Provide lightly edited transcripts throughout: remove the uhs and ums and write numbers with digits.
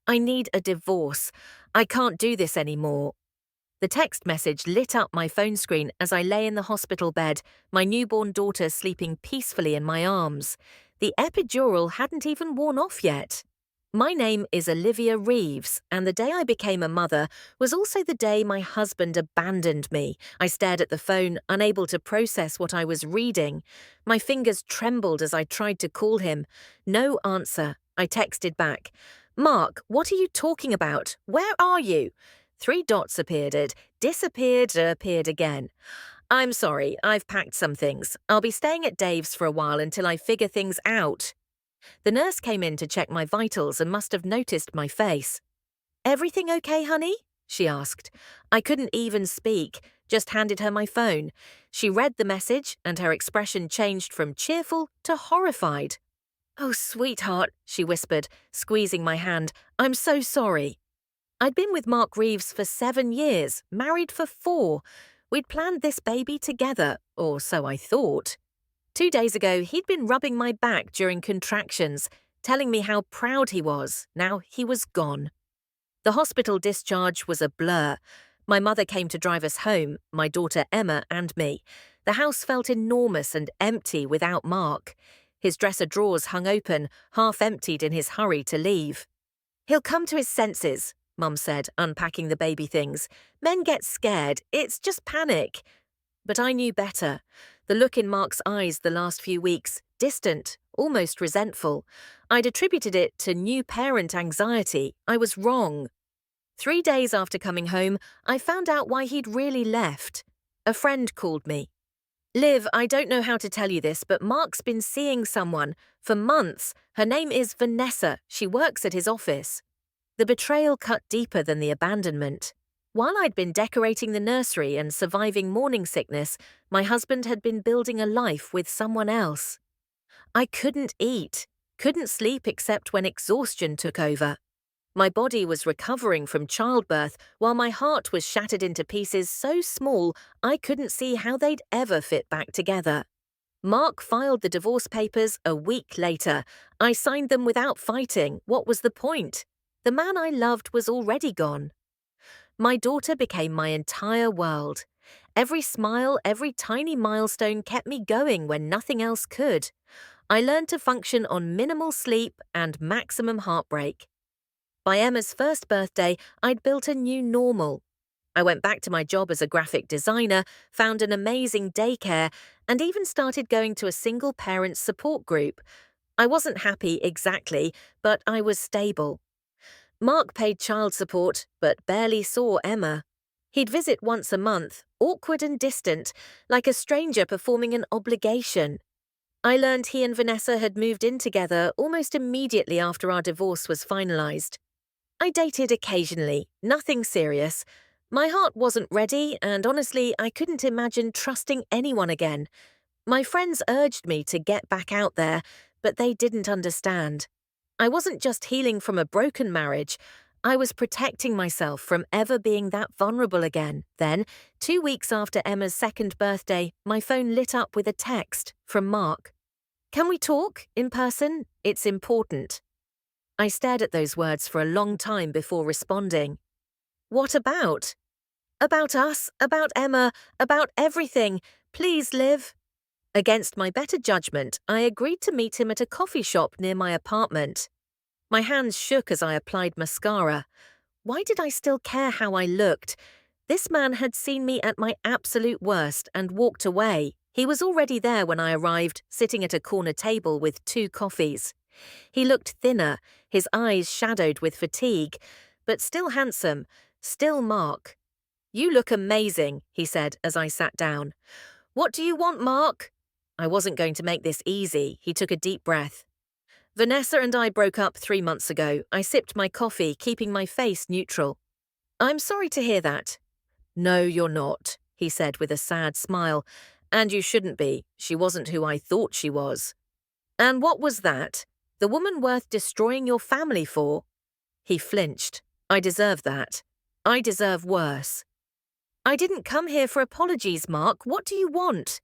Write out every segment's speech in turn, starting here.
I need a divorce. I can't do this anymore. The text message lit up my phone screen as I lay in the hospital bed, my newborn daughter sleeping peacefully in my arms. The epidural hadn't even worn off yet. My name is Olivia Reeves, and the day I became a mother was also the day my husband abandoned me. I stared at the phone, unable to process what I was reading. My fingers trembled as I tried to call him. No answer. I texted back, "Mark, what are you talking about? Where are you?" Three dots appeared, disappeared, appeared again. "I'm sorry, I've packed some things. I'll be staying at Dave's for a while until I figure things out." The nurse came in to check my vitals and must have noticed my face. "Everything okay, honey?" she asked. I couldn't even speak, just handed her my phone. She read the message and her expression changed from cheerful to horrified. "Oh, sweetheart," she whispered, squeezing my hand. "I'm so sorry." I'd been with Mark Reeves for 7 years, married for 4. We'd planned this baby together, or so I thought. 2 days ago, he'd been rubbing my back during contractions, telling me how proud he was. Now he was gone. The hospital discharge was a blur. My mother came to drive us home, my daughter Emma and me. The house felt enormous and empty without Mark. His dresser drawers hung open, half emptied in his hurry to leave. "He'll come to his senses," Mum said, unpacking the baby things. "Men get scared. It's just panic." But I knew better. The look in Mark's eyes the last few weeks, distant, almost resentful. I'd attributed it to new parent anxiety. I was wrong. 3 days after coming home, I found out why he'd really left. A friend called me. "Liv, I don't know how to tell you this, but Mark's been seeing someone for months. Her name is Vanessa. She works at his office." The betrayal cut deeper than the abandonment. While I'd been decorating the nursery and surviving morning sickness, my husband had been building a life with someone else. I couldn't eat, couldn't sleep except when exhaustion took over. My body was recovering from childbirth while my heart was shattered into pieces so small I couldn't see how they'd ever fit back together. Mark filed the divorce papers a week later. I signed them without fighting. What was the point? The man I loved was already gone. My daughter became my entire world. Every smile, every tiny milestone kept me going when nothing else could. I learned to function on minimal sleep and maximum heartbreak. By Emma's first birthday, I'd built a new normal. I went back to my job as a graphic designer, found an amazing daycare, and even started going to a single parent support group. I wasn't happy exactly, but I was stable. Mark paid child support, but barely saw Emma. He'd visit once a month, awkward and distant, like a stranger performing an obligation. I learned he and Vanessa had moved in together almost immediately after our divorce was finalized. I dated occasionally, nothing serious. My heart wasn't ready, and honestly, I couldn't imagine trusting anyone again. My friends urged me to get back out there, but they didn't understand. I wasn't just healing from a broken marriage. I was protecting myself from ever being that vulnerable again. Then, 2 weeks after Emma's 2nd birthday, my phone lit up with a text from Mark. "Can we talk in person? It's important." I stared at those words for a long time before responding. "What about?" "About us, about Emma, about everything. Please, Liv." Against my better judgment, I agreed to meet him at a coffee shop near my apartment. My hands shook as I applied mascara. Why did I still care how I looked? This man had seen me at my absolute worst and walked away. He was already there when I arrived, sitting at a corner table with 2 coffees. He looked thinner, his eyes shadowed with fatigue, but still handsome, still Mark. "You look amazing," he said as I sat down. "What do you want, Mark?" I wasn't going to make this easy. He took a deep breath. "Vanessa and I broke up 3 months ago." I sipped my coffee, keeping my face neutral. "I'm sorry to hear that." "No, you're not," he said with a sad smile. "And you shouldn't be. She wasn't who I thought she was." "And what was that? The woman worth destroying your family for?" He flinched. "I deserve that. I deserve worse." "I didn't come here for apologies, Mark. What do you want?"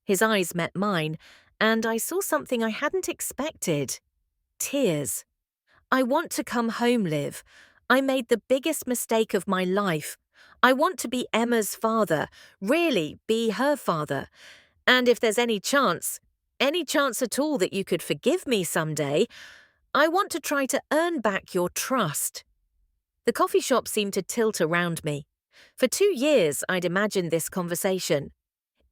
His eyes met mine, and I saw something I hadn't expected. Tears. I want to come home, Liv. I made the biggest mistake of my life. I want to be Emma's father, really be her father. And if there's any chance at all that you could forgive me someday, I want to try to earn back your trust. The coffee shop seemed to tilt around me. For 2 years, I'd imagined this conversation.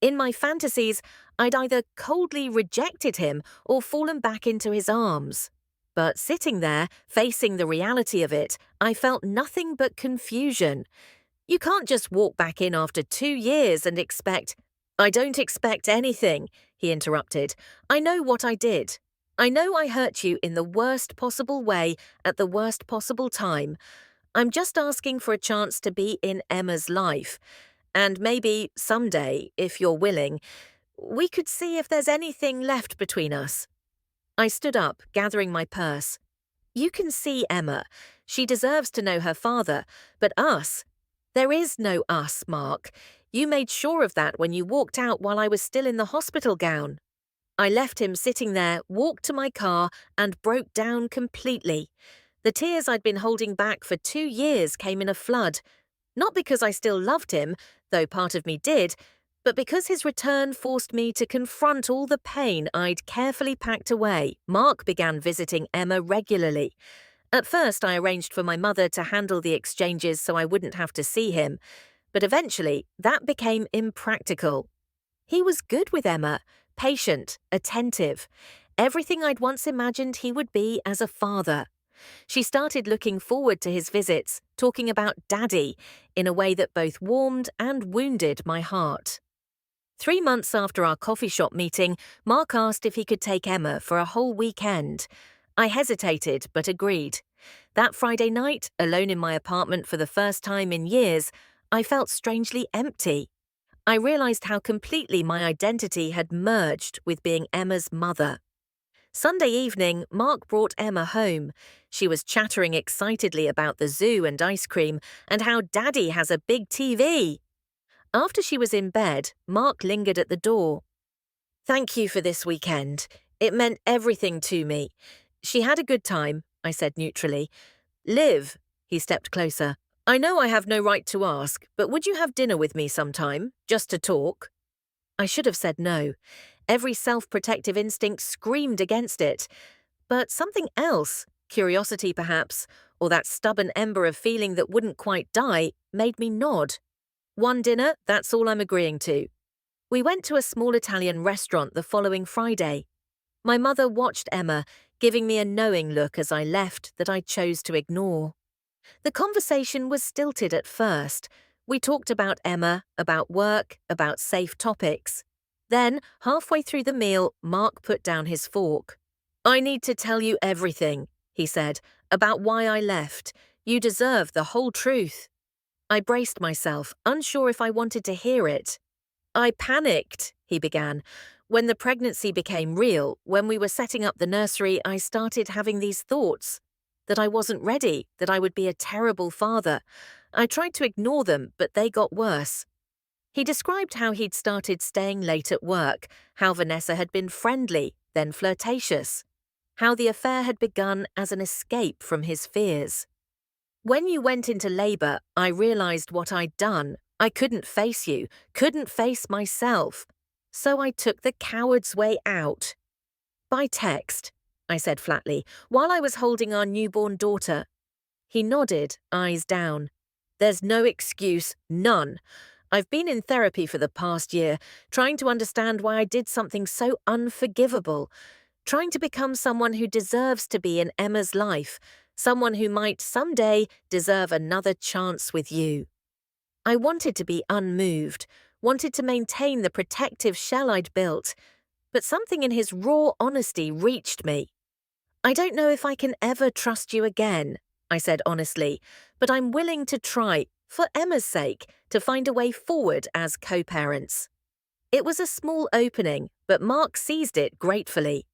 In my fantasies, I'd either coldly rejected him or fallen back into his arms. But sitting there, facing the reality of it, I felt nothing but confusion. You can't just walk back in after 2 years and expect— I don't expect anything, he interrupted. I know what I did. I know I hurt you in the worst possible way at the worst possible time. I'm just asking for a chance to be in Emma's life. And maybe someday, if you're willing, we could see if there's anything left between us. I stood up, gathering my purse. You can see Emma. She deserves to know her father. But us? There is no us, Mark. You made sure of that when you walked out while I was still in the hospital gown. I left him sitting there, walked to my car, and broke down completely. The tears I'd been holding back for 2 years came in a flood. Not because I still loved him, though part of me did, but because his return forced me to confront all the pain I'd carefully packed away. Mark began visiting Emma regularly. At first, I arranged for my mother to handle the exchanges so I wouldn't have to see him, but eventually that became impractical. He was good with Emma, patient, attentive, everything I'd once imagined he would be as a father. She started looking forward to his visits, talking about Daddy, in a way that both warmed and wounded my heart. 3 months after our coffee shop meeting, Mark asked if he could take Emma for a whole weekend. I hesitated, but agreed. That Friday night, alone in my apartment for the first time in years, I felt strangely empty. I realized how completely my identity had merged with being Emma's mother. Sunday evening, Mark brought Emma home. She was chattering excitedly about the zoo and ice cream and how Daddy has a big TV. After she was in bed, Mark lingered at the door. Thank you for this weekend. It meant everything to me. She had a good time, I said neutrally. Liv, he stepped closer. I know I have no right to ask, but would you have dinner with me sometime, just to talk? I should have said no. Every self-protective instinct screamed against it. But something else, curiosity perhaps, or that stubborn ember of feeling that wouldn't quite die, made me nod. One dinner, that's all I'm agreeing to. We went to a small Italian restaurant the following Friday. My mother watched Emma, giving me a knowing look as I left that I chose to ignore. The conversation was stilted at first. We talked about Emma, about work, about safe topics. Then, halfway through the meal, Mark put down his fork. I need to tell you everything, he said, about why I left. You deserve the whole truth. I braced myself, unsure if I wanted to hear it. I panicked, he began. When the pregnancy became real, when we were setting up the nursery, I started having these thoughts. That I wasn't ready, that I would be a terrible father. I tried to ignore them, but they got worse. He described how he'd started staying late at work, how Vanessa had been friendly, then flirtatious, how the affair had begun as an escape from his fears. When you went into labor, I realized what I'd done. I couldn't face you, couldn't face myself. So I took the coward's way out. By text, I said flatly, while I was holding our newborn daughter. He nodded, eyes down. There's no excuse, none. I've been in therapy for the past year, trying to understand why I did something so unforgivable, trying to become someone who deserves to be in Emma's life, someone who might someday deserve another chance with you. I wanted to be unmoved, wanted to maintain the protective shell I'd built, but something in his raw honesty reached me. I don't know if I can ever trust you again, I said honestly, but I'm willing to try, for Emma's sake, to find a way forward as co-parents. It was a small opening, but Mark seized it gratefully.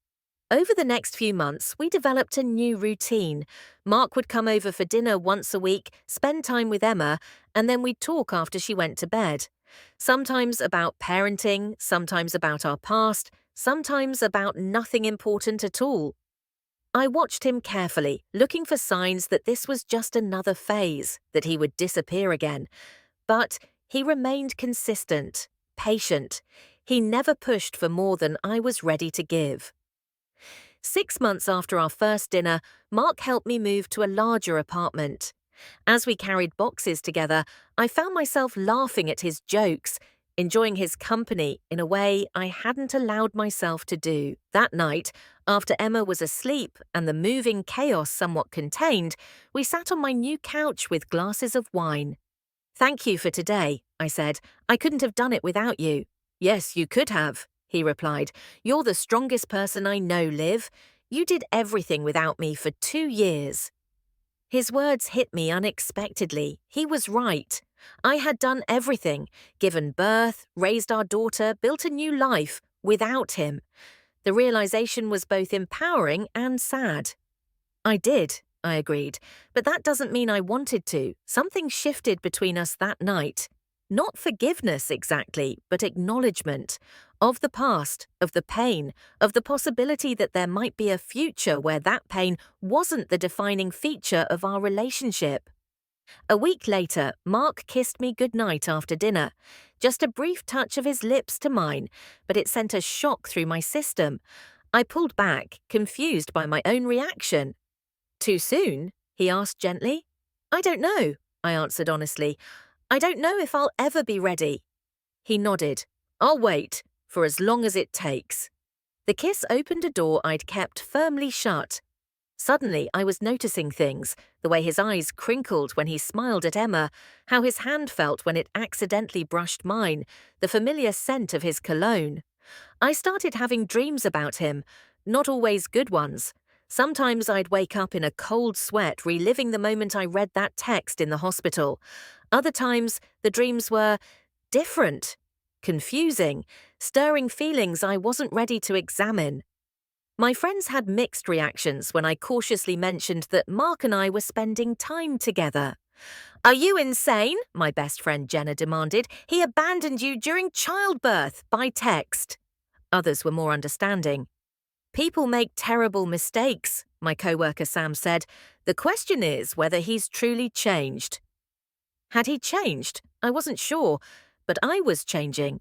Over the next few months, we developed a new routine. Mark would come over for dinner once a week, spend time with Emma, and then we'd talk after she went to bed. Sometimes about parenting, sometimes about our past, sometimes about nothing important at all. I watched him carefully, looking for signs that this was just another phase, that he would disappear again. But he remained consistent, patient. He never pushed for more than I was ready to give. 6 months after our first dinner, Mark helped me move to a larger apartment. As we carried boxes together, I found myself laughing at his jokes, enjoying his company in a way I hadn't allowed myself to do. That night, after Emma was asleep and the moving chaos somewhat contained, we sat on my new couch with glasses of wine. "Thank you for today," I said. "I couldn't have done it without you." "Yes, you could have," he replied. "You're the strongest person I know, Liv. You did everything without me for 2 years." His words hit me unexpectedly. He was right. I had done everything, given birth, raised our daughter, built a new life, without him. The realization was both empowering and sad. "I did," I agreed, "but that doesn't mean I wanted to. Something shifted between us that night. Not forgiveness exactly, but acknowledgement of the past, of the pain, of the possibility that there might be a future where that pain wasn't the defining feature of our relationship." A week later, Mark kissed me goodnight after dinner. Just a brief touch of his lips to mine, but it sent a shock through my system. I pulled back, confused by my own reaction. "Too soon?" he asked gently. "I don't know," I answered honestly. "I don't know if I'll ever be ready." He nodded. "I'll wait, for as long as it takes." The kiss opened a door I'd kept firmly shut. Suddenly, I was noticing things, the way his eyes crinkled when he smiled at Emma, how his hand felt when it accidentally brushed mine, the familiar scent of his cologne. I started having dreams about him, not always good ones. Sometimes I'd wake up in a cold sweat, reliving the moment I read that text in the hospital. Other times, the dreams were different, confusing, stirring feelings I wasn't ready to examine. My friends had mixed reactions when I cautiously mentioned that Mark and I were spending time together. "Are you insane?" my best friend Jenna demanded. "He abandoned you during childbirth, by text." Others were more understanding. "People make terrible mistakes," my coworker Sam said. "The question is whether he's truly changed." Had he changed? I wasn't sure, but I was changing.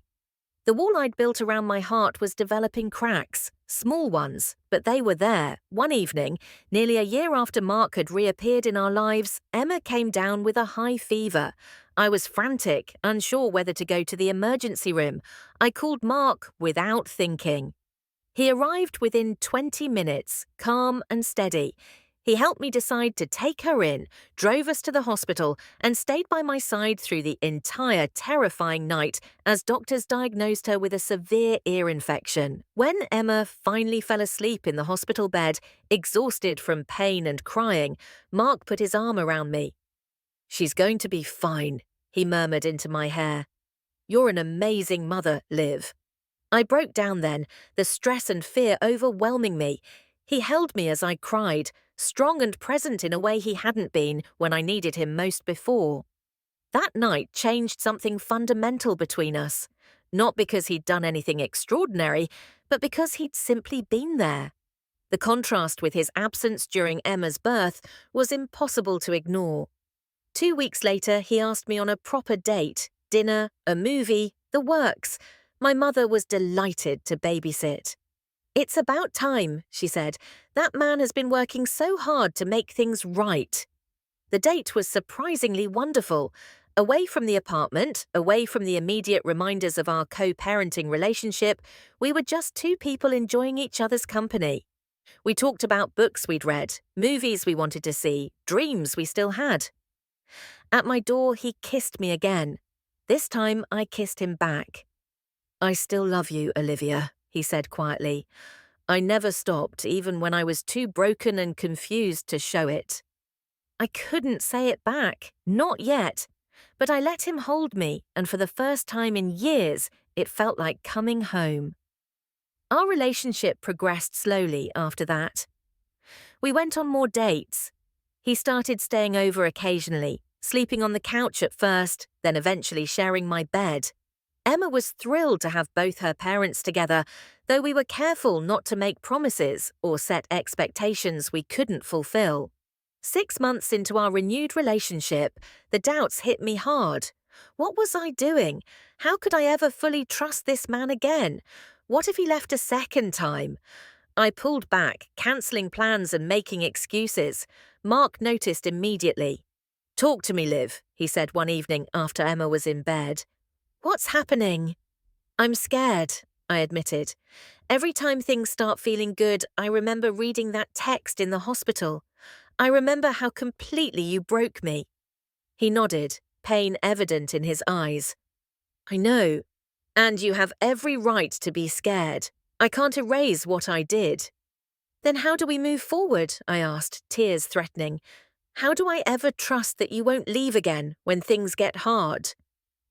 The wall I'd built around my heart was developing cracks, small ones, but they were there. One evening, nearly a year after Mark had reappeared in our lives, Emma came down with a high fever. I was frantic, unsure whether to go to the emergency room. I called Mark without thinking. He arrived within 20 minutes, calm and steady. He helped me decide to take her in, drove us to the hospital, and stayed by my side through the entire terrifying night as doctors diagnosed her with a severe ear infection. When Emma finally fell asleep in the hospital bed, exhausted from pain and crying, Mark put his arm around me. "She's going to be fine," he murmured into my hair. "You're an amazing mother, Liv." I broke down then, the stress and fear overwhelming me. He held me as I cried, strong and present in a way he hadn't been when I needed him most before. That night changed something fundamental between us, not because he'd done anything extraordinary, but because he'd simply been there. The contrast with his absence during Emma's birth was impossible to ignore. 2 weeks later, he asked me on a proper date, dinner, a movie, the works. My mother was delighted to babysit. "It's about time," she said. "That man has been working so hard to make things right." The date was surprisingly wonderful. Away from the apartment, away from the immediate reminders of our co-parenting relationship, we were just two people enjoying each other's company. We talked about books we'd read, movies we wanted to see, dreams we still had. At my door, he kissed me again. This time, I kissed him back. "I still love you, Olivia," he said quietly. "I never stopped, even when I was too broken and confused to show it." I couldn't say it back, not yet. But I let him hold me, and for the first time in years, it felt like coming home. Our relationship progressed slowly after that. We went on more dates. He started staying over occasionally, sleeping on the couch at first, then eventually sharing my bed. Emma was thrilled to have both her parents together, though we were careful not to make promises or set expectations we couldn't fulfill. 6 months into our renewed relationship, the doubts hit me hard. What was I doing? How could I ever fully trust this man again? What if he left a second time? I pulled back, cancelling plans and making excuses. Mark noticed immediately. "Talk to me, Liv," he said one evening after Emma was in bed. "What's happening?" "I'm scared," I admitted. "Every time things start feeling good, I remember reading that text in the hospital. I remember how completely you broke me." He nodded, pain evident in his eyes. "I know. And you have every right to be scared. I can't erase what I did." "Then how do we move forward?" I asked, tears threatening. "How do I ever trust that you won't leave again when things get hard?"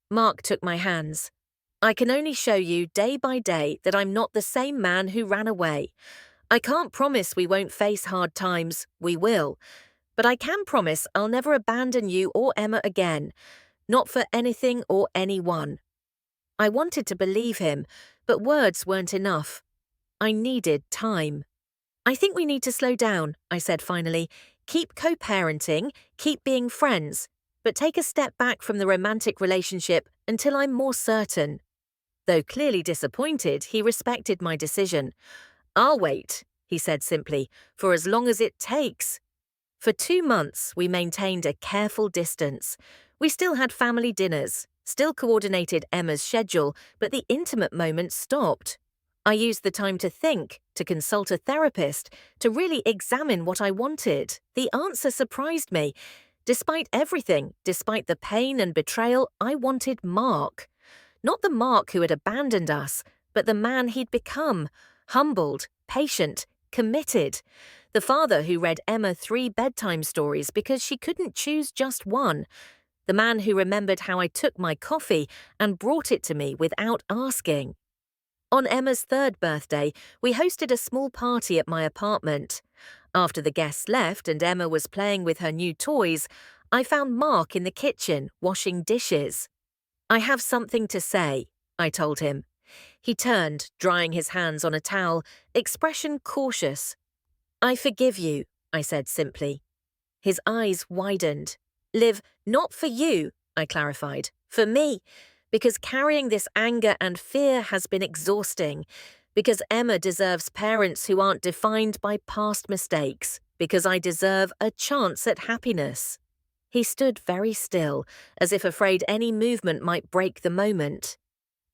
Mark took my hands. "I can only show you day by day that I'm not the same man who ran away. I can't promise we won't face hard times, we will. But I can promise I'll never abandon you or Emma again, not for anything or anyone." I wanted to believe him, but words weren't enough. I needed time. "I think we need to slow down," I said finally. "Keep co-parenting, keep being friends, but take a step back from the romantic relationship until I'm more certain." Though clearly disappointed, he respected my decision. "I'll wait," he said simply, "for as long as it takes." For 2 months, we maintained a careful distance. We still had family dinners, still coordinated Emma's schedule, but the intimate moments stopped. I used the time to think, to consult a therapist, to really examine what I wanted. The answer surprised me. Despite everything, despite the pain and betrayal, I wanted Mark. Not the Mark who had abandoned us, but the man he'd become, humbled, patient, committed. The father who read Emma 3 bedtime stories because she couldn't choose just one. The man who remembered how I took my coffee and brought it to me without asking. On Emma's 3rd birthday, we hosted a small party at my apartment. After the guests left and Emma was playing with her new toys, I found Mark in the kitchen washing dishes. "I have something to say," I told him. He turned, drying his hands on a towel, expression cautious. "I forgive you," I said simply. His eyes widened. "Liv, not for you," I clarified. "For me. Because carrying this anger and fear has been exhausting. Because Emma deserves parents who aren't defined by past mistakes. Because I deserve a chance at happiness." He stood very still, as if afraid any movement might break the moment.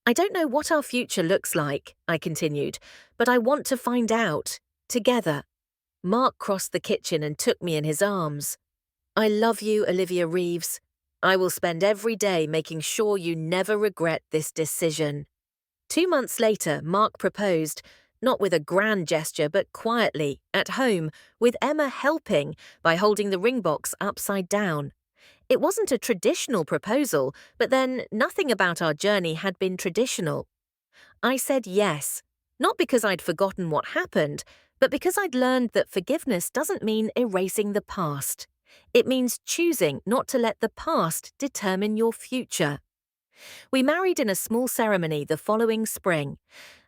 "I don't know what our future looks like," I continued, "but I want to find out. Together." Mark crossed the kitchen and took me in his arms. "I love you, Olivia Reeves. I will spend every day making sure you never regret this decision." 2 months later, Mark proposed, not with a grand gesture but quietly, at home, with Emma helping by holding the ring box upside down. It wasn't a traditional proposal, but then nothing about our journey had been traditional. I said yes, not because I'd forgotten what happened, but because I'd learned that forgiveness doesn't mean erasing the past. It means choosing not to let the past determine your future. We married in a small ceremony the following spring.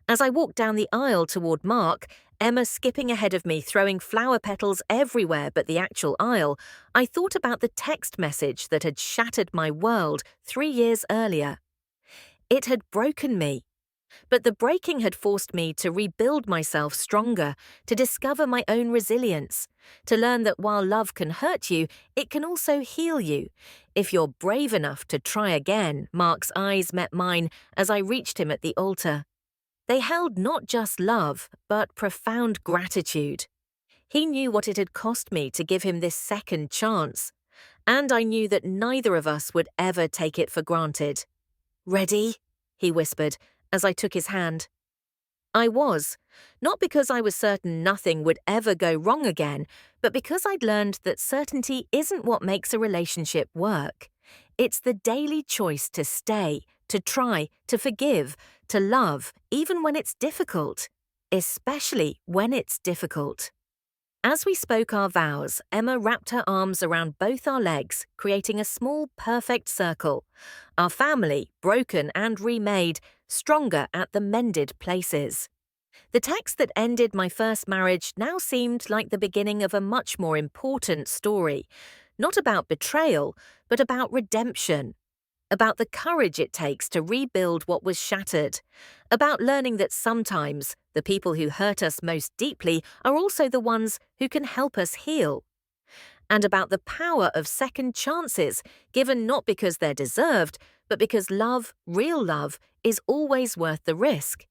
As I walked down the aisle toward Mark, Emma skipping ahead of me throwing flower petals everywhere but the actual aisle, I thought about the text message that had shattered my world 3 years earlier. It had broken me. But the breaking had forced me to rebuild myself stronger, to discover my own resilience, to learn that while love can hurt you, it can also heal you. If you're brave enough to try again, Mark's eyes met mine as I reached him at the altar. They held not just love, but profound gratitude. He knew what it had cost me to give him this second chance, and I knew that neither of us would ever take it for granted. "Ready?" he whispered, as I took his hand. I was, not because I was certain nothing would ever go wrong again, but because I'd learned that certainty isn't what makes a relationship work. It's the daily choice to stay, to try, to forgive, to love, even when it's difficult. Especially when it's difficult. As we spoke our vows, Emma wrapped her arms around both our legs, creating a small, perfect circle. Our family, broken and remade, stronger at the mended places. The text that ended my first marriage now seemed like the beginning of a much more important story. Not about betrayal, but about redemption. About the courage it takes to rebuild what was shattered. About learning that sometimes the people who hurt us most deeply are also the ones who can help us heal. And about the power of second chances, given not because they're deserved, but because love, real love, is always worth the risk.